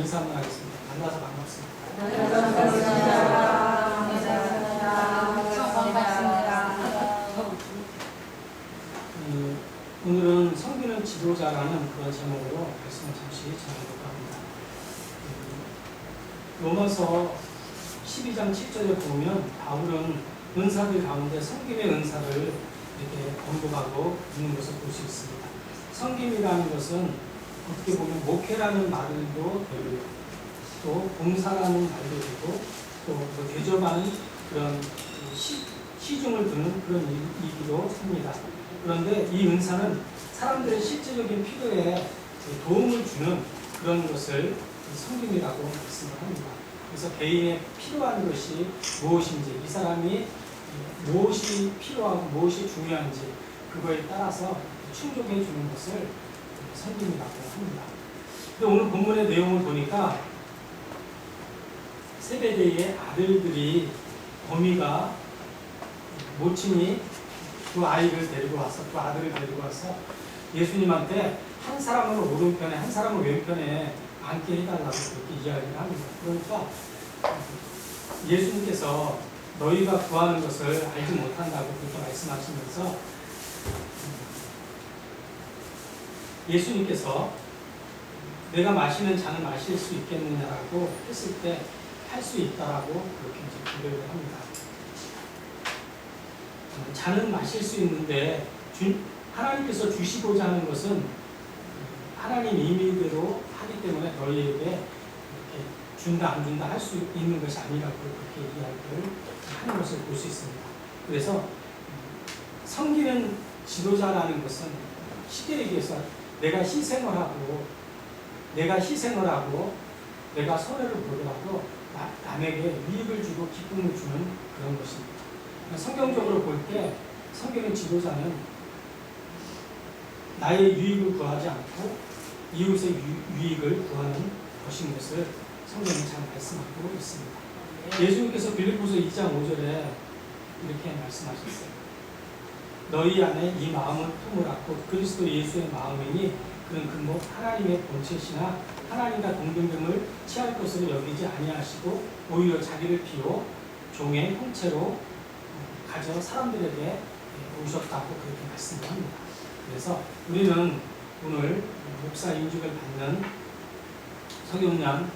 인사 한번 하겠습니다. 만나서 반갑습니다. 오늘은 섬기는 지도자라는 그런 제목으로 말씀을 잠시 전하려고 합니다. 로마서 12장 7절에 보면 바울은 은사들 가운데 섬김의 은사를 이렇게 언급하고 있는 것을 볼 수 있습니다. 섬김이라는 것은 어떻게 보면 목회라는 말도 되고요, 또 봉사라는 말도 되고, 또 대접하는 그런 시중을 두는 그런 얘기도 합니다. 그런데 이 은사는 사람들의 실제적인 필요에 도움을 주는 그런 것을 섬김이라고 말씀을 합니다. 그래서 개인의 필요한 것이 무엇인지, 이 사람이 무엇이 필요하고 무엇이 중요한지 그거에 따라서 충족해 주는 것을 섬김이라고 합니다. 근데 오늘 본문의 내용을 보니까 세베대의 아들들이 어미가 모친이 그 아이를 데리고 와서, 그 아들을 데리고 와서 예수님한테 한 사람을 오른편에 한 사람을 왼편에 앉게 해달라고 그렇게 이야기를 합니다. 그러니까 예수님께서 너희가 구하는 것을 알지 못한다고 그렇게 말씀하시면서 예수님께서 내가 마시는 잔을 마실 수 있겠느냐라고 했을 때 할 수 있다라고 그렇게 이제 고백을 합니다. 잔은 마실 수 있는데 하나님께서 주시고자 하는 것은 하나님 임의대로 하기 때문에 너희에게 이렇게 준다 안 준다 할 수 있는 것이 아니라고 그렇게 이야기를 하는 것을 볼 수 있습니다. 그래서 섬기는 지도자라는 것은 쉽게 얘기해서 내가 희생을 하고 내가 손해를 보더라도 남에게 이익을 주고 기쁨을 주는 그런 것입니다. 성경적으로 볼 때 섬기는 지도자는 나의 유익을 구하지 않고 이웃의 유익을 구하는 것인 것을 성경이 잘 말씀하고 있습니다. 예수님께서 빌립보서 2장 5절에 이렇게 말씀하셨어요. 너희 안에 이 마음을 품으라. 곧 그리스도 예수의 마음이니 그는 근본 하나님의 본체시나 하나님과 동등됨을 취할 것으로 여기지 아니하시고 오히려 자기를 비워 종의 형체로 가져 사람들에게 오셨다고 그렇게 말씀을 합니다. 그래서 우리는 오늘 목사 임직을 받는 서경량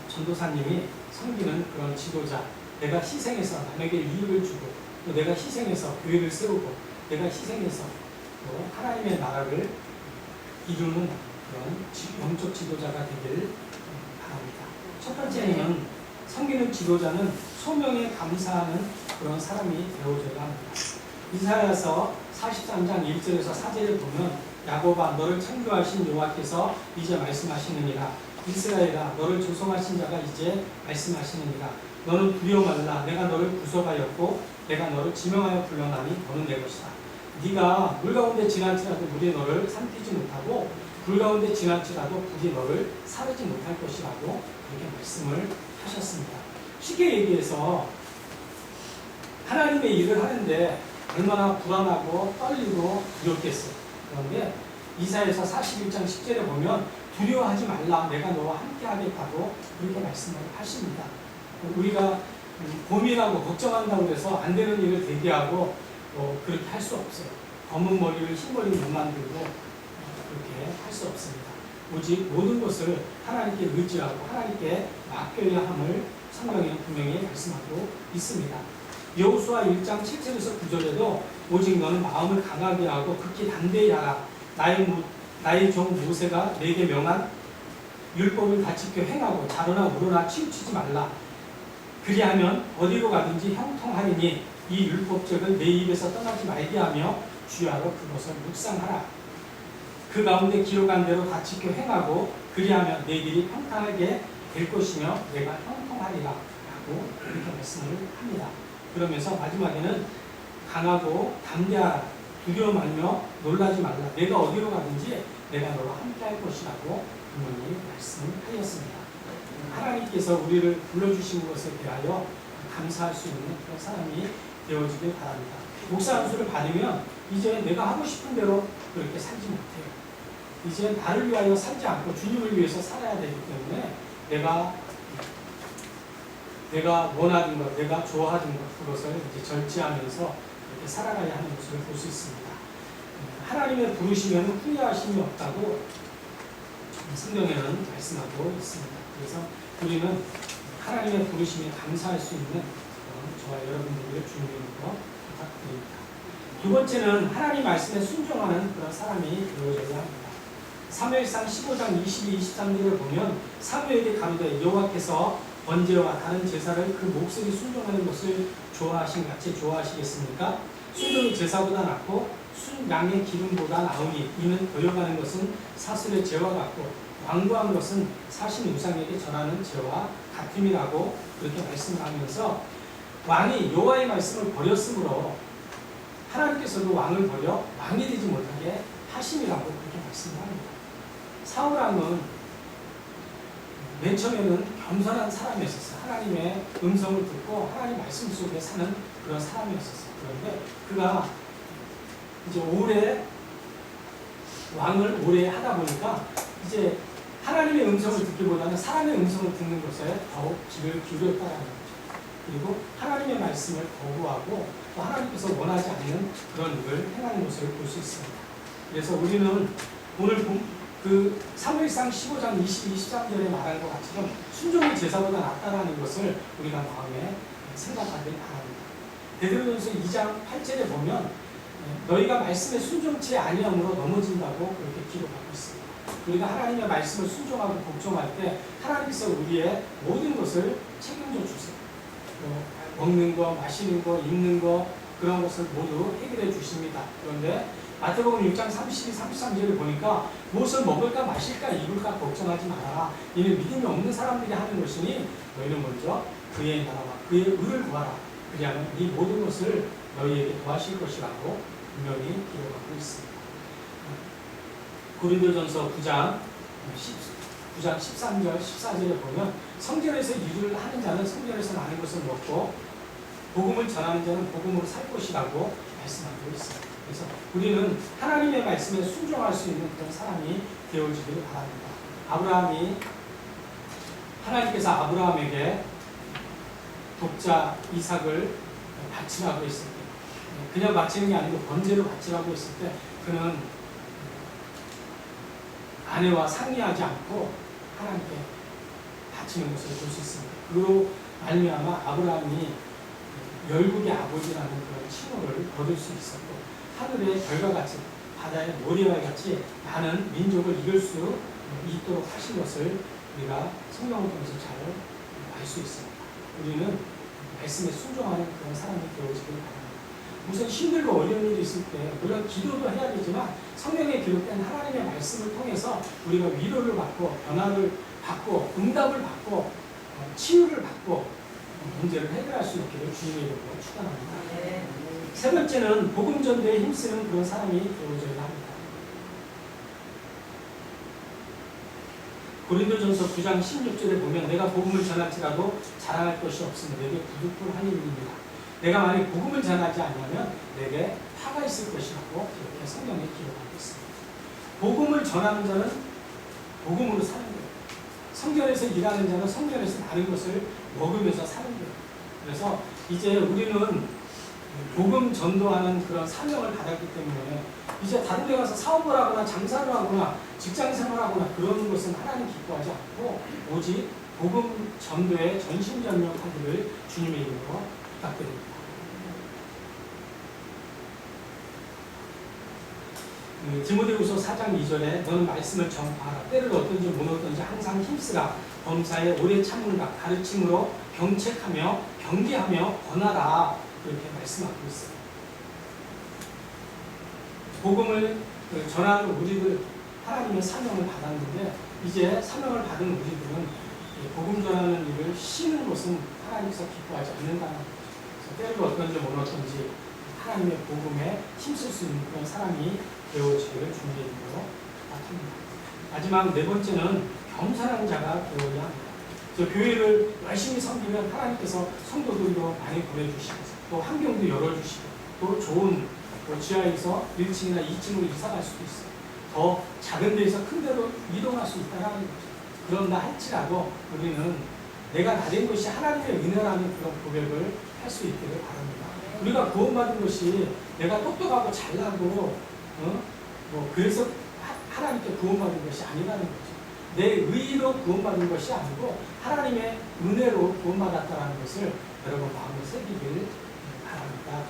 전도사님이 섬기는 그런 지도자, 내가 희생해서 남에게 이익을 주고, 또 내가 희생해서 교회를 세우고, 내가 희생해서 또 하나님의 나라를 이루는 그런 영적 지도자가 되기를 바랍니다. 첫 번째는 섬기는 지도자는 소명에 감사하는 그런 사람이 되어줘야 합니다. 이사야서 43장 1절에서 4절을 보면 야곱아 너를 창조하신 여호와께서 이제 말씀하시느니라. 이스라엘아 너를 조성하신 자가 이제 말씀하시느니라. 너는 두려워 말라. 내가 너를 구속하였고 내가 너를 지명하여 불러나니 너는 내 것이다. 네가 물 가운데 지날지라도 물이 너를 삼키지 못하고 불 가운데 지날지라도 불이 너를 사르지 못할 것이라고 그렇게 말씀을 하셨습니다. 쉽게 얘기해서 하나님의 일을 하는데 얼마나 불안하고 떨리고 두렵겠어요. 그런데 이사야서 41장 10절에 보면 두려워하지 말라. 내가 너와 함께 하겠다고 그렇게 말씀을 하십니다. 우리가 고민하고 걱정한다고 해서 안 되는 일을 대기하고 그렇게 할 수 없어요. 검은 머리를 흰 머리를 못 만들고 그렇게 할 수 없습니다. 오직 모든 것을 하나님께 의지하고 하나님께 맡겨야 함을 성경에 분명히 말씀하고 있습니다. 여호수아 1장 7절에서 9절에도 오직 너는 마음을 강하게 하고 극히 담대히 하라. 나의 종 모세가 내게 명한 율법을 다 지켜 행하고 자로나 우로나 치우치지 말라. 그리하면 어디로 가든지 형통하리니 이 율법책을 내 입에서 떠나지 말게 하며 주야로 그것을 묵상하라. 그 가운데 기록한 대로 다 지켜 행하고 그리하면 내 길이 평탄하게 될 것이며 내가 형통하리라 라고 그렇게 말씀을 합니다. 그러면서 마지막에는 강하고 담대하라. 두려워 말며 놀라지 말라. 내가 어디로 가든지 내가 너와 함께 할 것이라고 부모님이 말씀하였습니다. 하나님께서 우리를 불러주신 것에 대하여 감사할 수 있는 그런 사람이 되어지길 바랍니다. 목사 안수를 받으면 이제 내가 하고 싶은 대로 그렇게 살지 못해요. 이제 나를 위하여 살지 않고 주님을 위해서 살아야 되기 때문에 내가 원하는 것, 내가 좋아하는 것, 그것을 이제 절제하면서 이렇게 살아가야 하는 모습을 볼 수 있습니다. 하나님의 부르시면 후회하심이 없다고 성경에는 말씀하고 있습니다. 그래서 우리는 하나님의 부르심에 감사할 수 있는 저와 여러분들의 주님의 것 부탁드립니다. 두 번째는 하나님 말씀에 순종하는 그런 사람이 되어져야 합니다. 사무엘상 15장 22, 23절을 보면 사무엘이 가로되 여호와께서 번제와 다른 제사를 그 목소리 순종하는 것을 좋아하신 같이 좋아하시겠습니까? 순종이 제사보다 낫고 순양의 기름보다 나으니 이는 도려가는 것은 사슬의 죄와 같고 완고한 것은 사신 우상에게 전하는 죄와 같음이라고 그렇게 말씀을 하면서 왕이 여호와의 말씀을 버렸으므로 하나님께서도 왕을 버려 왕이 되지 못하게 하심이라고 그렇게 말씀을 합니다. 사울왕은 맨 처음에는 겸손한 사람이었어요. 하나님의 음성을 듣고 하나님 말씀 속에 사는 그런 사람이었어요. 그런데 그가 이제 왕을 오래 하다 보니까 이제 하나님의 음성을 듣기보다는 사람의 음성을 듣는 것에 더욱 귀를 기울였다는 거죠. 그리고 하나님의 말씀을 거부하고 또 하나님께서 원하지 않는 그런 일을 행하는 것을 볼 수 있습니다. 그래서 우리는 오늘 그 사무엘상 15장 22, 23절에 말한 것 같이 순종이 제사보다 낫다라는 것을 우리가 마음에 생각하길 바랍니다. 베드로전서 2장 8절에 보면 너희가 말씀에 순종치 아니함으로 넘어진다고 그렇게 기록하고 있습니다. 우리가 하나님의 말씀을 순종하고 복종할 때 하나님께서 우리의 모든 것을 책임져 주세요. 먹는 거, 마시는 거, 입는 거 그런 것을 모두 해결해 주십니다. 그런데 마태복음 6장 32, 33절을 보니까 무엇을 먹을까 마실까 입을까 걱정하지 마라. 이는 믿음이 없는 사람들이 하는 것이니 너희는 먼저 그의 나라와 그의 의를 구하라. 그리하면 이 모든 것을 너희에게 더하실 것이라고 분명히 기록하고 있습니다. 고린도전서 9장 13절 14절에 보면 성전에서 일을 하는 자는 성전에서 나는 것을 먹고 복음을 전하는 자는 복음으로 살 것이라고 말씀하고 있습니다. 그래서 우리는 하나님의 말씀에 순종할 수 있는 그런 사람이 되어지기를 바랍니다. 하나님께서 아브라함에게 독자 이삭을 바치라고 했을 때 그냥 바치는 게 아니고 번제로 바치라고 했을 때 그는 아내와 상의하지 않고 하나님께 바치는 것을 볼 수 있습니다. 그로 말미암아 아브라함이 열국의 아버지라는 그런 칭호를 얻을 수 있었고 하늘의 별과 같이 바다의 모래와 같이 많은 민족을 이룰 수 있도록 하신 것을 우리가 성경을 통해서 잘 알 수 있습니다. 우리는 말씀에 순종하는 그런 사람이 되어지길 바랍니다. 무슨 힘들고 어려운 일이 있을 때 물론 기도도 해야 되지만 성경에 기록된 하나님의 말씀을 통해서 우리가 위로를 받고 변화를 받고 응답을 받고 치유를 받고 문제를 해결할 수 있기를 주님의 이름으로 축원합니다. 세 번째는 복음 전도에 힘쓰는 그런 사람이 되어져야 합니다. 고린도전서 9장 16절에 보면 내가 복음을 전할지라도 자랑할 것이 없으면 내게 부득불 하느님이라. 내가 만약 복음을 전하지 않으면 내게 화가 있을 것이라고 이렇게 성경에 기록하고 있습니다. 복음을 전하는 자는 복음으로 사는 거예요. 성전에서 일하는 자는 성전에서 나는 것을 먹으면서 사는 거예요. 그래서 이제 우리는 복음 전도하는 그런 사명을 받았기 때문에 이제 다른 데 가서 사업을 하거나 장사를 하거나 직장 생활을 하거나 그런 것은 하나님 기뻐하지 않고 오직 복음 전도에 전심전력하기를 주님의 이름으로 부탁드립니다. 디모데후서 4장 2절에 너는 말씀을 전파하라. 때를 얻든지 못 얻든지 항상 힘쓰라. 범사에 오래 참는다. 가르침으로 경책하며 경계하며 권하라. 이렇게 말씀하고 있어요. 복음을 전하는 우리들 하나님의 사명을 받았는데 이제 사명을 받은 우리들은 복음 전하는 일을 쉬는 것은 하나님께서 기뻐하지 않는다는 거죠. 때를 얻든지 못 얻든지 하나님의 복음에 힘쓸 수 있는 그런 사람이 되어지기를 주님의 이름으로 부탁합니다. 마지막 네 번째는 겸손한 자가 되어야 합니다. 교회를 열심히 섬기면 하나님께서 성도들도 많이 보내주시고 또 환경도 열어주시고 또 좋은 지하에서 1층이나 2층으로 이사갈 수도 있어요. 더 작은 데에서 큰 데로 이동할 수 있다는 거죠. 그런다 할지라도 우리는 내가 가진 것이 하나님의 은혜라는 그런 고백을 할 수 있기를 바랍니다. 우리가 구원받은 것이 내가 똑똑하고 잘나고 뭐 그래서 하나님께 구원받은 것이 아니라는 거죠. 내 의로 구원받은 것이 아니고 하나님의 은혜로 구원받았다는 것을 여러분 마음에 새기길 바랍니다.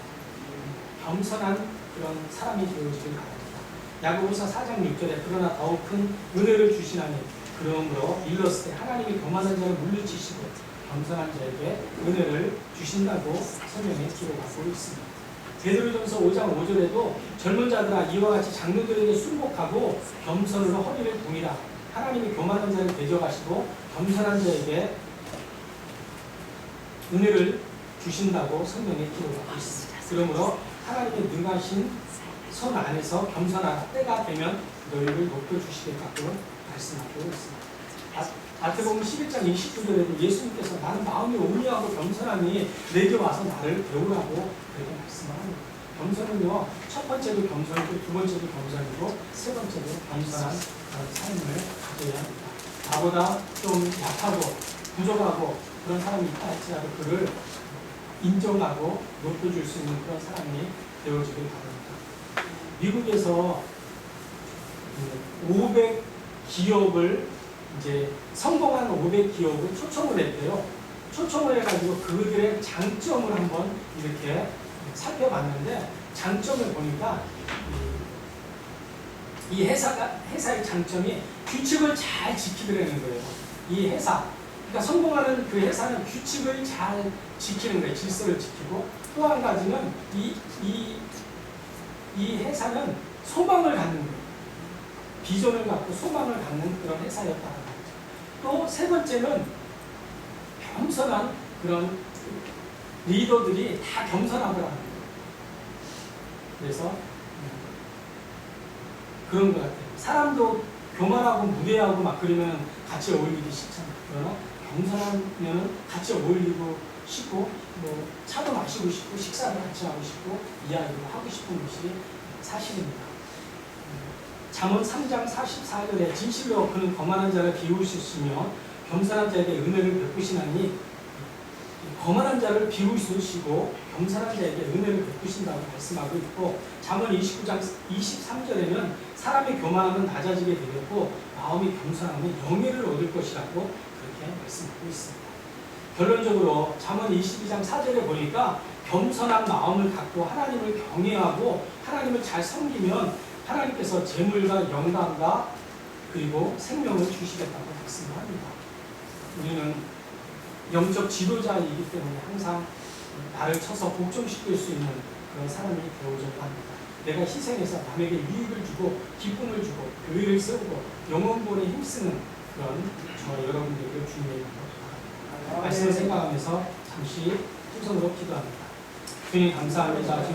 겸손한 그런 사람이 되어지길 바랍니다. 야고보서 4장 6절에 그러나 더욱 큰 은혜를 주시나니 그러므로 일렀을 때 하나님이 교만한 자를 물리치시고 겸손한 자에게 은혜를 주신다고 성경에 기록하고 있습니다. 베드로전서 5장 5절에도 젊은 자들아 이와 같이 장로들에게 순복하고 겸손으로 허리를 동이라 하나님이 교만한 자를 대적하시고 겸손한 자에게 은혜를 주신다고 성경에 기록하고 있습니다. 그러므로 하나님의 능하신 손 안에서 겸손하라 때가 되면 너희를 높여주시겠다고 말씀하고 있습니다. 마태복음 11장 29절에도 예수님께서 나는 마음이 온유하고 겸손하니 내게 와서 나를 배우라고 그렇게 말씀합니다. 겸손은요, 첫 번째도 겸손이고 두 번째도 겸손이고 세 번째도 겸손한 그런 삶을 가져야 합니다. 나보다 좀 약하고 부족하고 그런 사람이 있다 할지라도 그를 인정하고 높여줄 수 있는 그런 사람이 되어주길 바랍니다. 미국에서 500 기업을 이제 성공한 500 기업을 초청을 했대요. 초청을 해가지고 그들의 장점을 한번 이렇게 살펴봤는데 장점을 보니까 이 회사의 장점이 규칙을 잘 지키더라는 거예요. 이 회사, 그러니까 성공하는 그 회사는 규칙을 잘 지키는 거예요. 질서를 지키고 또 한 가지는 이 회사는 소망을 갖는 거예요. 비전을 갖고 소망을 갖는 그런 회사였다는 거죠. 또 세 번째는 겸손한 그런 리더들이 다 겸손하더라는 거예요. 그래서 그런 것 같아요. 사람도 교만하고 무례하고 막 그러면 같이 어울리기 싫잖아요. 그러나 겸손하면 같이 어울리고 싶고 뭐 차도 마시고 싶고 식사를 같이 하고 싶고 이야기도 하고 싶은 것이 사실입니다. 잠언 3장 44절에 진실로 그는 거만한 자를 비우시며 겸손한 자에게 은혜를 베푸시나니 거만한 자를 비우시고 겸손한 자에게 은혜를 베푸신다고 말씀하고 있고 잠언 29장 23절에는 사람이 교만하면 낮아지게 되겠고 마음이 겸손하면 영예를 얻을 것이라고 그렇게 말씀하고 있습니다. 결론적으로 잠언 22장 4절에 보니까 겸손한 마음을 갖고 하나님을 경외하고 하나님을 잘 섬기면 하나님께서 재물과 영광과 그리고 생명을 주시겠다고 말씀을 합니다. 우리는 영적 지도자이기 때문에 항상 나를 쳐서 복종시킬 수 있는 그런 사람이 되어줘야 합니다. 내가 희생해서 남에게 유익을 주고 기쁨을 주고 교회를 세우고 영혼본에 힘쓰는 그런 저와 여러분들에게 주님의 말씀을 생각하면서 잠시 풍성으로 기도합니다. 주님 감사합니다. 지금